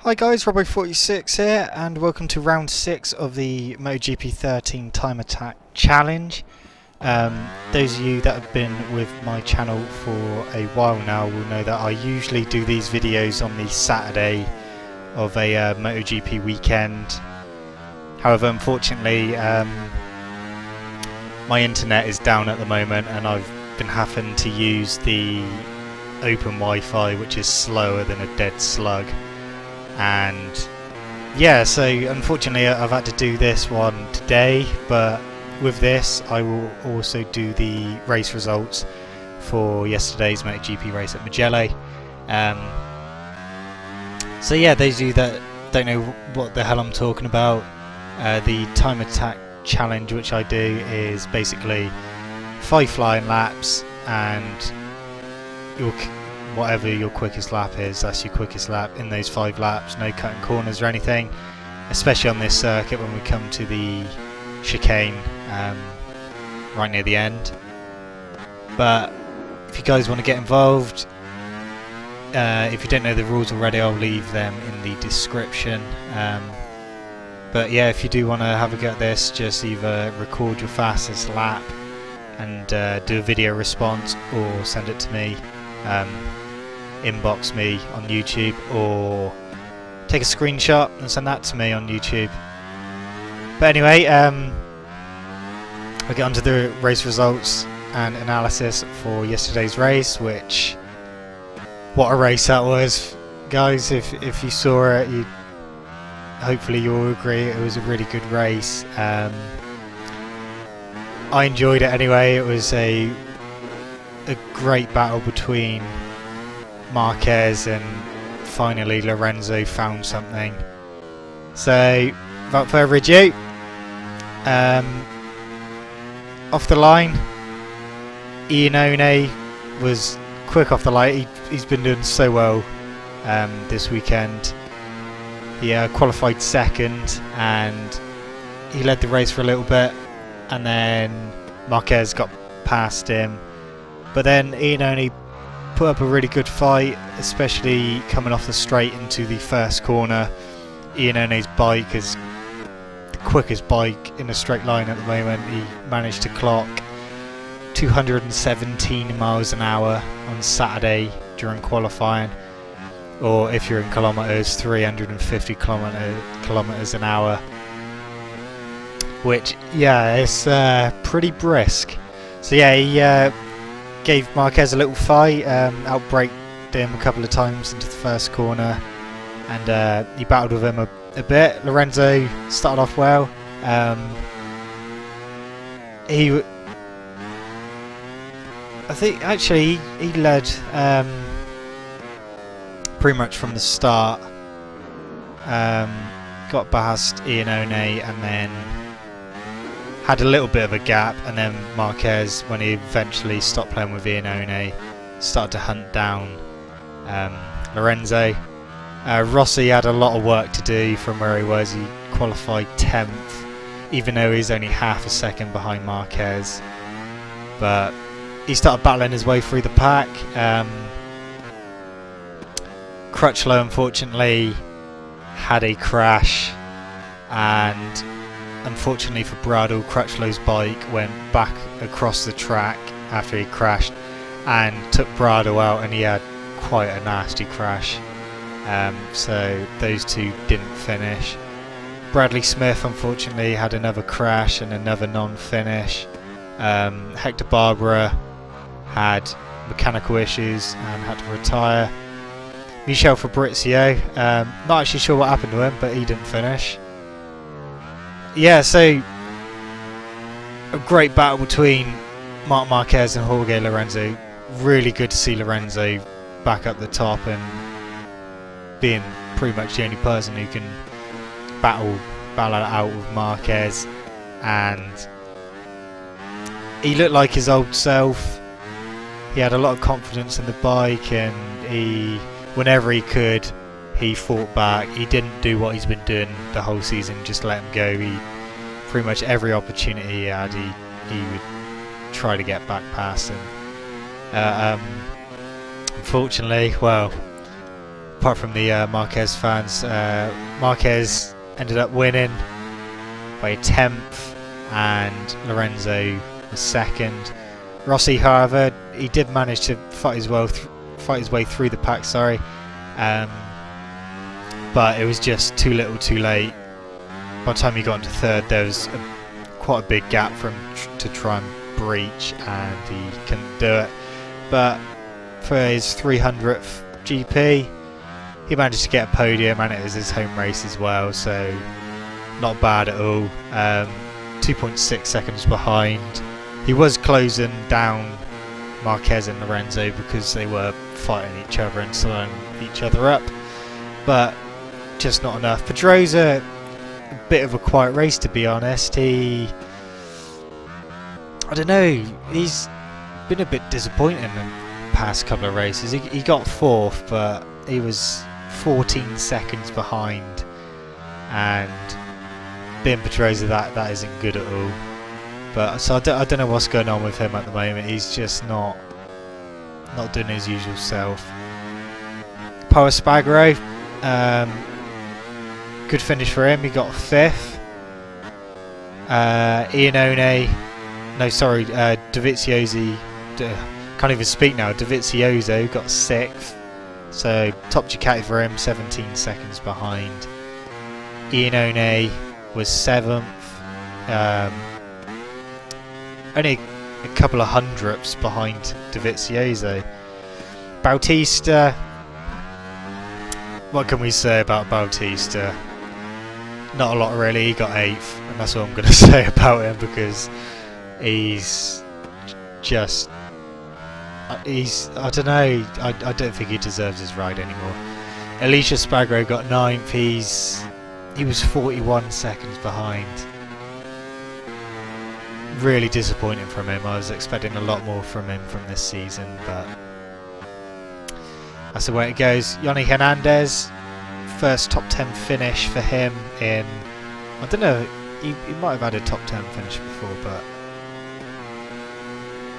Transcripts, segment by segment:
Hi guys, Robbo46 here, and welcome to round 6 of the MotoGP 13 Time Attack Challenge. Those of you that have been with my channel for a while now will know that I usually do these videos on the Saturday of a MotoGP weekend. However, unfortunately, my internet is down at the moment and I've been having to use the open Wi-Fi, which is slower than a dead slug. And yeah, so unfortunately I've had to do this one today, but with this I will also do the race results for yesterday's MotoGP race at Mugello. So yeah, those of you that don't know what the hell I'm talking about, the Time Attack Challenge which I do is basically 5 flying laps, and whatever your quickest lap is, that's your quickest lap in those 5 laps. No cutting corners or anything, especially on this circuit when we come to the chicane right near the end. But if you guys want to get involved, if you don't know the rules already, I'll leave them in the description. But yeah, if you do want to have a go at this, just either record your fastest lap and do a video response, or send it to me, inbox me on YouTube, or take a screenshot and send that to me on YouTube. But anyway, I'll get on to the race results and analysis for yesterday's race, which, what a race that was, guys. If you saw it, hopefully you'll agree it was a really good race. I enjoyed it anyway. It was a great battle between Marquez and finally Lorenzo found something. So without further ado, off the line, Iannone was quick off the line. He's been doing so well this weekend. He qualified second and he led the race for a little bit, and then Marquez got past him, but then Iannone put up a really good fight, especially coming off the straight into the first corner. Iannone's bike is the quickest bike in a straight line at the moment. He managed to clock 217 miles an hour on Saturday during qualifying, or if you're in kilometres, 350 kilometres an hour, which, yeah, it's pretty brisk. So yeah, he gave Marquez a little fight, outbraked him a couple of times into the first corner, and he battled with him a bit. Lorenzo started off well. I think actually he led pretty much from the start. Got past Iannone and then had a little bit of a gap, and then Marquez, when he eventually stopped playing with Iannone, started to hunt down Lorenzo. Rossi had a lot of work to do from where he was. He qualified 10th, even though he's only half a second behind Marquez. But he started battling his way through the pack. Crutchlow unfortunately had a crash, and unfortunately for Brado, Crutchlow's bike went back across the track after he crashed and took Brado out, and he had quite a nasty crash. So those two didn't finish. Bradley Smith unfortunately had another crash and another non-finish. Hector Barbara had mechanical issues and had to retire. Michel Fabrizio, not actually sure what happened to him, but he didn't finish. Yeah, so a great battle between Marc Marquez and Jorge Lorenzo. Really good to see Lorenzo back up the top and being pretty much the only person who can battle it out with Marquez. And he looked like his old self. He had a lot of confidence in the bike, and whenever he could, he fought back. He didn't do what he's been doing the whole season, just let him go. He pretty much every opportunity he had, he would try to get back past him. Unfortunately, well, apart from the Marquez fans. Marquez ended up winning by 10th, and Lorenzo was 2nd. Rossi, however, he did manage to fight his way through the pack. Sorry, but it was just too little, too late. By the time he got into 3rd, there was quite a big gap for him to try and breach, and he couldn't do it. But for his 300th GP, he managed to get a podium, and it was his home race as well, so not bad at all. 2.6 seconds behind. He was closing down Marquez and Lorenzo because they were fighting each other and slowing each other up, but just not enough. Pedrosa, a bit of a quiet race, to be honest. I don't know, he's been a bit disappointing in the past couple of races. He got 4th, but he was 14 seconds behind, and being Pedrosa, that isn't good at all. But so I don't know what's going on with him at the moment. He's just not doing his usual self. Paolo Espargaro, good finish for him. He got 5th. Dovizioso, can't even speak now. Dovizioso got 6th. So top Ducati for him, 17 seconds behind. Iannone was 7th. Only a couple of hundredths behind Dovizioso. Bautista, what can we say about Bautista? Not a lot really. He got 8th, and that's all I'm going to say about him, because he's just, I don't know, I don't think he deserves his ride anymore. Alicia Spargaro got 9th. He was 41 seconds behind. Really disappointing from him. I was expecting a lot more from him from this season, but that's the way it goes. Yoni Hernandez, first top 10 finish for him in, I don't know, he might have had a top 10 finish before, but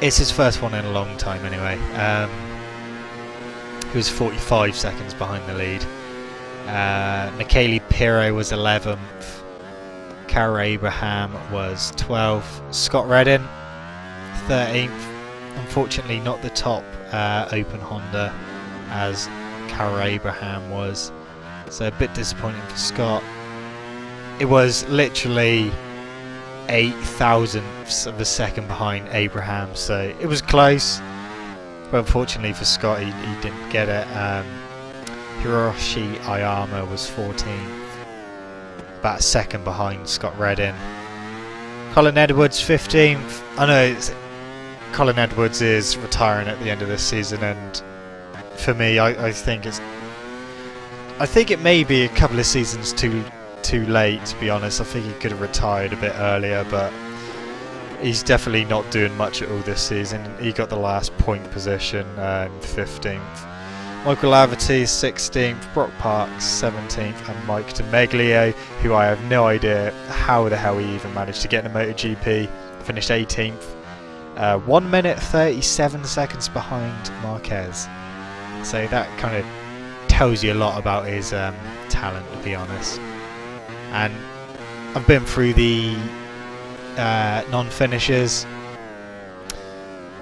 it's his first one in a long time anyway. He was 45 seconds behind the lead. Michele Pirro was 11th. Carol Abraham was 12th. Scott Redding, 13th. Unfortunately not the top open Honda as Carol Abraham was. So a bit disappointing for Scott. It was literally 8 thousandths of a second behind Abraham, so it was close. But unfortunately for Scott, he didn't get it. Hiroshi Ayama was 14th. About a second behind Scott Redding. Colin Edwards 15th. I know Colin Edwards is retiring at the end of this season, and for me, I think it may be a couple of seasons too late, to be honest. I think he could have retired a bit earlier, but he's definitely not doing much at all this season. He got the last point position, 15th. Michael Laverty 16th, Brock Parks 17th, and Mike DeMeglio, who I have no idea how the hell he even managed to get in a MotoGP, finished 18th. 1 minute 37 seconds behind Marquez. So that kind of tells you a lot about his talent, to be honest. And I've been through the non-finishers.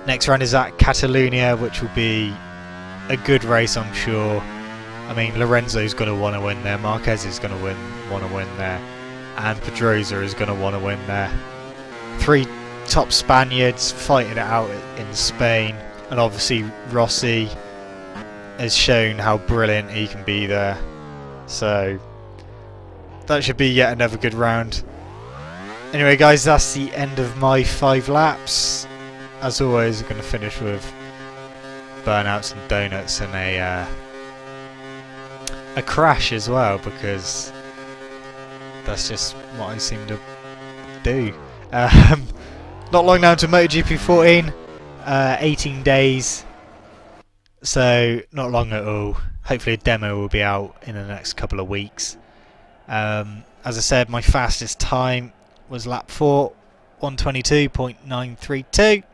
Next round is at Catalunya, which will be a good race, I'm sure. I mean, Lorenzo's going to want to win there, Marquez is going to want to win there, and Pedrosa is going to want to win there. 3 top Spaniards fighting it out in Spain, and obviously Rossi has shown how brilliant he can be there. So that should be yet another good round. Anyway guys, that's the end of my 5 laps. As always, I'm going to finish with burnouts and donuts and a crash as well, because that's just what I seem to do. Not long now to MotoGP 14, 18 days, so not long at all. Hopefully a demo will be out in the next couple of weeks. As I said, my fastest time was lap 4, 1:22.932.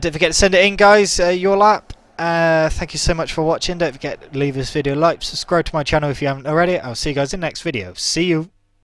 Don't forget to send it in, guys, your lap. Thank you so much for watching. Don't forget to leave this video a like, subscribe to my channel if you haven't already. I'll see you guys in the next video. See you.